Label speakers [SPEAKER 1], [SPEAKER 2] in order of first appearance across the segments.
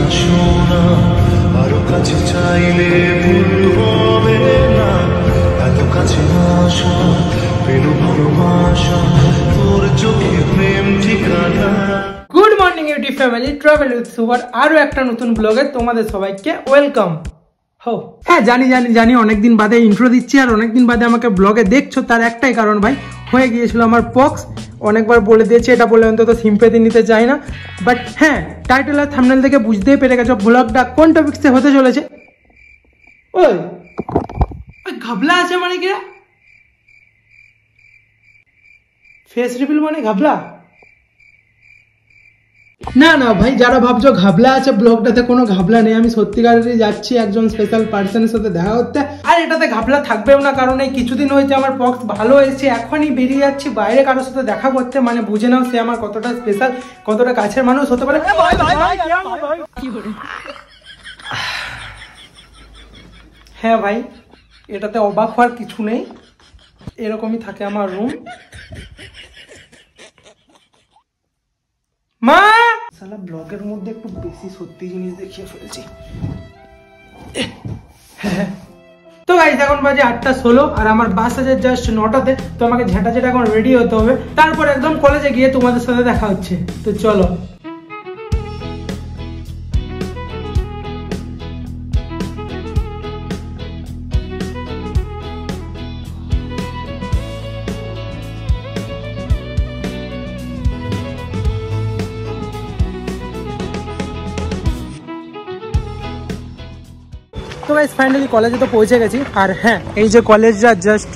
[SPEAKER 1] আসো না, আরো কাছে চাইলে ভুল হবে না, এত কাছে আসা পেল ভালোবাসা, তোর চোখে প্রেম ঠিকানা।
[SPEAKER 2] Good morning YouTube family, travel with super আরো একটা নতুন ব্লগে তোমাদের সবাইকে ওয়েলকাম। হ্যাঁ জানি অনেকদিন বাদে ইন্ট্রো দিচ্ছি, আর অনেকদিন বাদে আমাকে ব্লগে দেখছো, তার একটাই কারণ ভাই, হয়ে গিয়েছিল আমার পক্স। অনেকবার বলে দিয়েছি, এটা বলে অন্তত সিম্পেথি নিতে চাই না, বাট হ্যাঁ টাইটেল আর থাম্বনেল থেকে বুঝতেই পেরে গেছো ব্লগটা কোন টপিকসে হতে চলেছে। ওই ঘাবলা আছে মানে কি? ফেস রিভিল মানে ঘাবলা? না না ভাই, যারা ভাবছো ঘাবলা আছে ব্লগটাতে, কোনো ঘাবলা নেই। আমি সত্যিকারেরই যাচ্ছি একজন স্পেশাল পার্সনের সাথে দেখা করতে, আর এটাতে ঘাবলা থাকবেও না, কারণ এই কিছুদিন হয়েছে আমার পক্স ভালো হয়েছে। এখনই বেরিয়ে যাচ্ছি বাইরে কারোর সাথে দেখা করতে, মানে বুঝে নাও সে আমার কতটা স্পেশাল, কতটা কাছের মানুষ হতে পারে। হ্যাঁ ভাই, এটাতে অবাক হওয়ার কিছু নেই, এরকমই থাকে আমার রুম। মা সালা ব্লগের মধ্যে একটু বেশি সত্যি জিনিস দেখিয়ে ফেলছি। তো গাইস এখন বাজে 8:16 আর আমার বাস আছে জাস্ট 9টাতে। তো আমাকে ঝেঁটা এখন রেডি হতে হবে, তারপর একদম কলেজে গিয়ে তোমাদের সাথে দেখা হচ্ছে। তো চলো। তো গাইস ফাইনালি কলেজে তো পৌঁছে গেছি, আর হ্যাঁ এই যে কলেজটা জাস্ট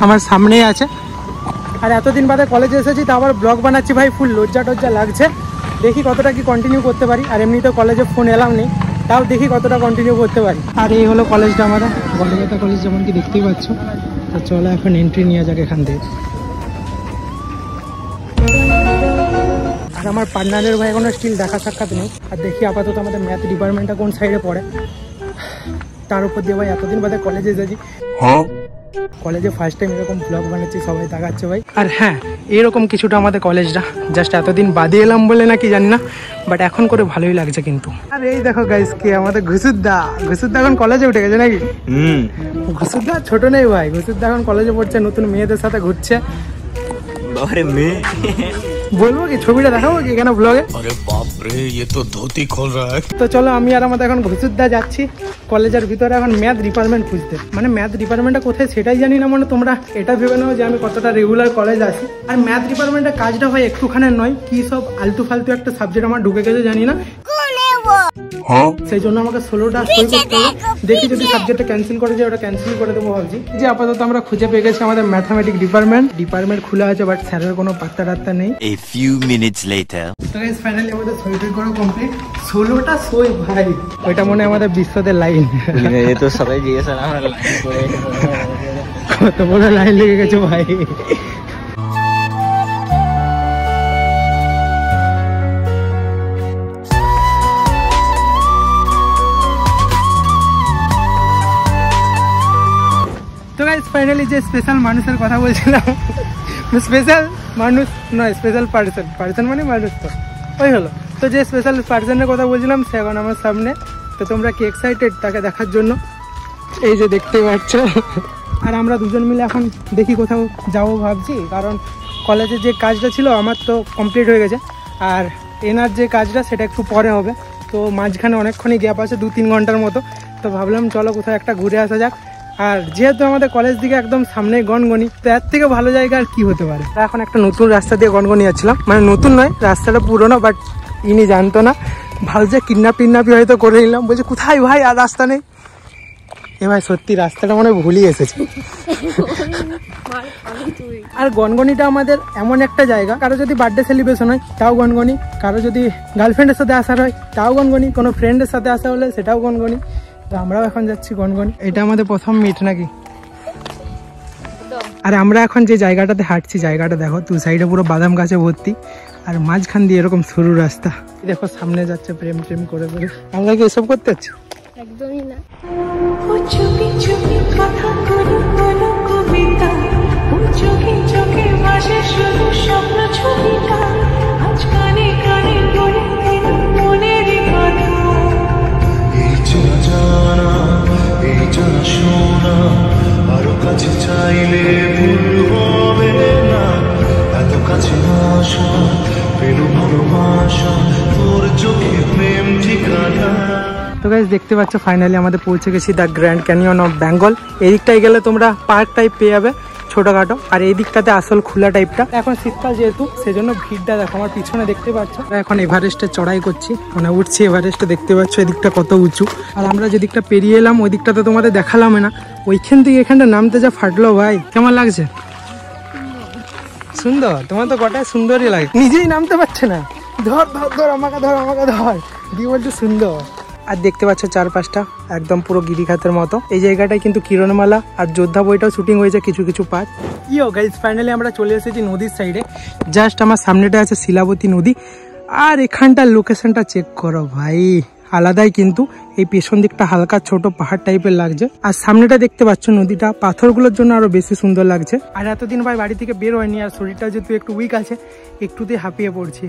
[SPEAKER 2] আমার সামনেই আছে। আর এতদিন বাদে কলেজে এসেছি, তো আবার ব্লগ বানাচ্ছি ভাই, ফুল লজ্জা টজ্জা লাগছে। দেখি কতটা কি কন্টিনিউ করতে পারি, আর এমনি তো কলেজে ফোন এলাম নেই, তাও দেখি কতটা কন্টিনিউ করতে পারি। আর এই হলো কলেজটা আমাদের, কলেজটা কলেজ যেমন কি দেখতেই পাচ্ছ। তো চলো এখন এন্ট্রি নিয়ে যাক এখান থেকে। আর আমার পার্টনারের ভাই এখনো স্টিল দেখা সাক্ষাৎ নেই, আর দেখি আপাতত আমাদের ম্যাথ ডিপার্টমেন্টটা কোন সাইডে পড়ে। তার উপর দিয়ে ভাই এতদিন বাদে কলেজে এসেছি, কলেজে ফার্স্ট টাইম এরকম ব্লগ বানাচ্ছি, সবাই দেখাচ্ছে ভাই। আর হ্যাঁ এরকম কিছুটা আমাদের কলেজটা, জাস্ট এতদিন বাদে এলাম বলে নাকি জানি না, বাট এখন করে ভালোই লাগছে কিন্তু। আর এই দেখো গাইস কে আমাদের ঘুসুদ্দা এখন কলেজে উঠে গেছে নাকি? ঘুসুদ্দা ছোট নেই ভাই, ঘুসুদ্দা এখন কলেজে পড়ছে, নতুন মেয়েদের সাথে ঘুরছে। বলবো কি, ছবিটা দেখাবো কি কেন ব্লগে?
[SPEAKER 1] আরে বাপ রে, ये तो धोती खोल रहा है।
[SPEAKER 2] তো চলো আমি আর আমাদের এখন ঘুসুদ্দা যাচ্ছি কলেজের ভিতরে এখন ম্যাথ ডিপার্টমেন্ট খুঁজতে। মানে ম্যাথ ডিপার্টমেন্টটা কোথায় সেটাই জানি না, মানে তোমরা এটা ভেবে নাও যে আমি কতটা রেগুলার কলেজ আসি। আর ম্যাথ ডিপার্টমেন্টের কাজটা হয় একটুখানি নয়, কি সব আলতু ফালতু একটা সাবজেক্ট আমার ঢুকে গেছে জানি না, সেই জন্য আমাকে 16টা সই করতে হবে। দেখি যদি সাবজেক্টটা ক্যান্সেল করে যায়, ওটা ক্যান্সেল করে দেবো ভাবছি। যে আপাতত আমরা খুঁজে পেয়ে গেছি আমাদের ম্যাথামেটিক্স ডিপার্টমেন্ট খোলা আছে, বাট স্যারের কোনো পাত্তা টাত্তা নেই।
[SPEAKER 3] A few minutes later.
[SPEAKER 2] তো গাইস ফাইনালি আমাদের সই করা কমপ্লিট, 16টা সই ভাই, ওইটা মনে হয় আমাদের বিশ্বদের লাইন।
[SPEAKER 3] ये तो সবাই জিজ্ঞাসা না আমার লাইন করে
[SPEAKER 2] কত বড় লাইন লেগে গেছে ভাই। তো গাইস ফাইনালি যে স্পেশাল মানুষের কথা বলছিলাম, স্পেশাল মানুষ নয়, স্পেশাল পার্সন মানে মানুষ, তো ওই হলো। তো যে স্পেশাল পার্সনের কথা বলছিলাম সে এখন আমার সামনে। তো তোমরা কি এক্সাইটেড তাকে দেখার জন্য? এই যে দেখতে পাচ্ছ। আর আমরা দুজন মিলে এখন দেখি কোথাও যাবো ভাবছি, কারণ কলেজের যে কাজটা ছিল আমার তো কমপ্লিট হয়ে গেছে, আর এনার যে কাজটা সেটা একটু পরে হবে। তো মাঝখানে অনেকক্ষণই গ্যাপ আছে, 2-3 ঘন্টার মতো। তো ভাবলাম চলো কোথাও একটা ঘুরে আসা যাক। আর যেহেতু আমাদের কলেজ দিকে একদম সামনে গনগনি, তো এর থেকে ভালো জায়গা আর কি হতে পারে। এখন একটা নতুন রাস্তা দিয়ে গনগনি যাচ্ছিলাম, মানে নতুন নয়, রাস্তাটা পুরোনো, বাট ইনি জানতো না, ভাবছে কিডন্যাপি হয়তো করে নিলাম। বলছে কোথায় ভাই, আর রাস্তা নেই। এ ভাই সত্যি রাস্তাটা মনে ভুলই এসেছে। আর গনগনিটা আমাদের এমন একটা জায়গা, কারো যদি বার্থডে সেলিব্রেশন হয় তাও গনগনি, কারো যদি গার্লফ্রেন্ডের সাথে আসার হয় তাও গনগনি, কোনো ফ্রেন্ডের সাথে আসা হলে সেটাও গনগনি। তো আমরাও এখন যাচ্ছি গনগনি। এটা আমাদের প্রথম মিট নাকি? আর আমরা এখন যে জায়গাটাতে হাঁটছি, জায়গাটা দেখো, দু সাইডে পুরো বাদাম গাছে ভর্তি, আর মাঝখান দিয়ে এরকম সরু রাস্তা। দেখো সামনে যাচ্ছে প্রেম করে করে। আমরা কি এসব করতে যাচ্ছি?
[SPEAKER 4] একদমই না।
[SPEAKER 5] আজ কানে কানে বলে দিলাম মনের কথা।
[SPEAKER 2] গাইস দেখতে পাচ্ছ ফাইনালি আমাদের পৌঁছে গেছি the grand canyon of Bengal. এই দিকটায় গেলে তোমরা পার্ক টাইপ পেয়ে যাবে ছোটখাটো, আর এই দিকটাতে আসল খোলা টাইপটা। এখন শীতকাল যেহেতু সেজন্য ভিড়টা দেখো আমার পিছনে দেখতে পাচ্ছ। এখন এভারেস্টে চড়াই করছি, মানে উঠছি এভারেস্টে, দেখতে পাচ্ছ এদিকটা কত উঁচু। আর আমরা যে দিকটা পেরিয়ে এলাম ওই দিকটা তো তোমাদের দেখালাম না, ওইখান থেকে এখানটা নামতে যা ফাটলো ভাই। কেমন লাগছে? সুন্দর, তোমার তো গোটাই সুন্দরই লাগে, নিজেই নামতে পারছে না। ধর ধর ধর আমাকে ধর আমাকে ধর দিয়ে বলছে সুন্দর। আর দেখতে পাচ্ছ চারপাশটা একদম পুরো গিরিখাতের মতো। এই জায়গাটায় কিন্তু কিরণমালা আর যোদ্ধা বইটাও শুটিং হয়েছে কিছু কিছু পার্ট। ইয়ো গাইজ ফাইনালি আমরা চলে এসেছি নদীর সাইডে। জাস্ট আমার সামনেটা আছে শিলাবতী নদী, আর এখানটার লোকেশনটা চেক করো ভাই, আলাদাই। কিন্তু এই পেছন দিকটা হালকা ছোট পাহাড় টাইপের লাগছে, আর সামনেটা দেখতে পাচ্ছ নদীটা পাথরগুলোর জন্য আরো বেশি সুন্দর লাগছে। আর এতদিন ভাই বাড়ি থেকে বের হয়নি, আর শরীরটা যেহেতু একটু উইক আছে, একটুতেই হাঁপিয়ে পড়ছি,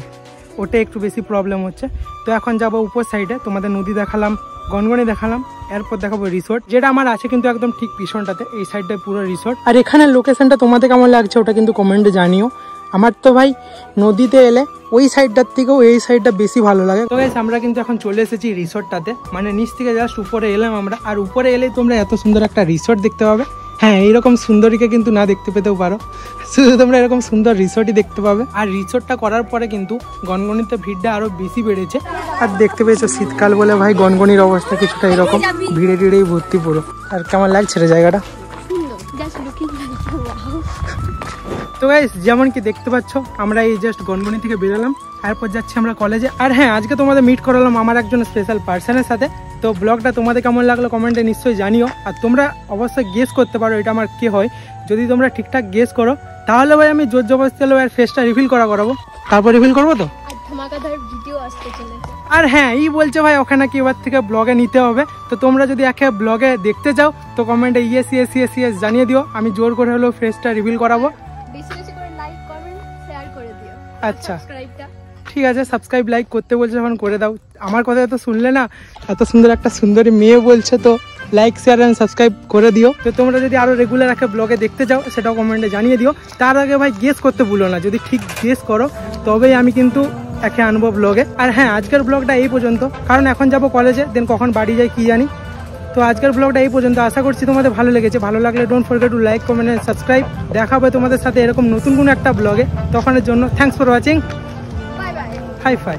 [SPEAKER 2] ওটা একটু বেশি প্রবলেম হচ্ছে। তো এখন যাবো উপর সাইডে, তোমাদের নদী দেখালাম, গনগনি দেখালাম, এরপর দেখাবো রিসোর্ট, যেটা আমার আছে কিন্তু একদম ঠিক পিছনটাতে, এই সাইডটায় পুরো রিসোর্ট। আর এখানের লোকেশনটা তোমাদের কেমন লাগছে ওটা কিন্তু কমেন্টে জানিও। আমার তো ভাই নদীতে এলে ওই সাইডটার থেকেও এই সাইডটা বেশি ভালো লাগে। তো গাইস আমরা কিন্তু এখন চলে এসেছি রিসোর্টটাতে, মানে নিচ থেকে জাস্ট উপরে এলাম আমরা, আর উপরে এলেই তোমরা এত সুন্দর একটা রিসোর্ট দেখতে পাবে। হ্যাঁ, এইরকম সুন্দরীকে কিন্তু না দেখতে পেতেও পারো, শুধু তোমরা এরকম সুন্দর রিসোর্টই দেখতে পাবে। আর রিসোর্টটা করার পরে কিন্তু গনগনিতে ভিড়টা আরো বেশি বেড়েছে। আর দেখতে পেয়েছো শীতকাল বলে ভাই গনগনির অবস্থা কিছুটা এরকম, ভিড়ে টিড়েই ভর্তি পুরো। আর কেমন লাগছে রে জায়গাটা? তো গাইস যেমন কি দেখতে পাচ্ছ আমরা এই জাস্ট গনগনি থেকে বেরোলাম, এরপর যাচ্ছি আমরা কলেজে। আর হ্যাঁ, আজকে তোমাদের মিট করালাম আমার একজন স্পেশাল পার্সনের সাথে। তো ব্লগটা তোমাদের কেমন লাগলো কমেন্টে নিশ্চয়ই জানিও, আর তোমরা অবশ্যই গেস করতে পারো এটা আমার কে হয়। যদি তোমরা ঠিকঠাক গেস করো তাহলে ভাই আমি জোর জবরদস্তি হলেও এর ফেসটা রিভিল করাবো, তারপর রিভিল করবো তো। আর হ্যাঁ, এই বলছে ভাই ওখানে কি এবার থেকে ব্লগে নিতে হবে। তো তোমরা যদি একে ব্লগে দেখতে চাও তো কমেন্টে ইয়েস ইয়েস ইয়েস ইয়েস জানিয়ে দিও, আমি জোর করে হলেও ফেসটা রিভিল করাবো। আচ্ছা ঠিক আছে, সাবস্ক্রাইব লাইক করতে বলছে যখন করে দাও। আমার কথা তো শুনলে না, এত সুন্দর একটা সুন্দরী মেয়ে বলছে, তো লাইক শেয়ার এন্ড সাবস্ক্রাইব করে দিও। তো তোমরা যদি আরো রেগুলার একটা ব্লগে দেখতে চাও সেটাও কমেন্টে জানিয়ে দিও। তার আগে ভাই গেস করতে ভুলো না, যদি ঠিক গেস করো তবেই আমি কিন্তু একে আনবো ব্লগে। আর হ্যাঁ, আজকের ব্লগটা এই পর্যন্ত, কারণ এখন যাবো কলেজে, দেন কখন বাড়ি যাই কি জানি। তো আজকের ব্লগটা এই পর্যন্ত, আশা করছি তোমাদের ভালো লেগেছে। ভালো লাগলে don't forget to like comment and subscribe. দেখা হবে তোমাদের সাথে এরকম নতুন কোনো একটা ব্লগে, তখনের জন্য thanks for watching, bye bye, হাই ফাই।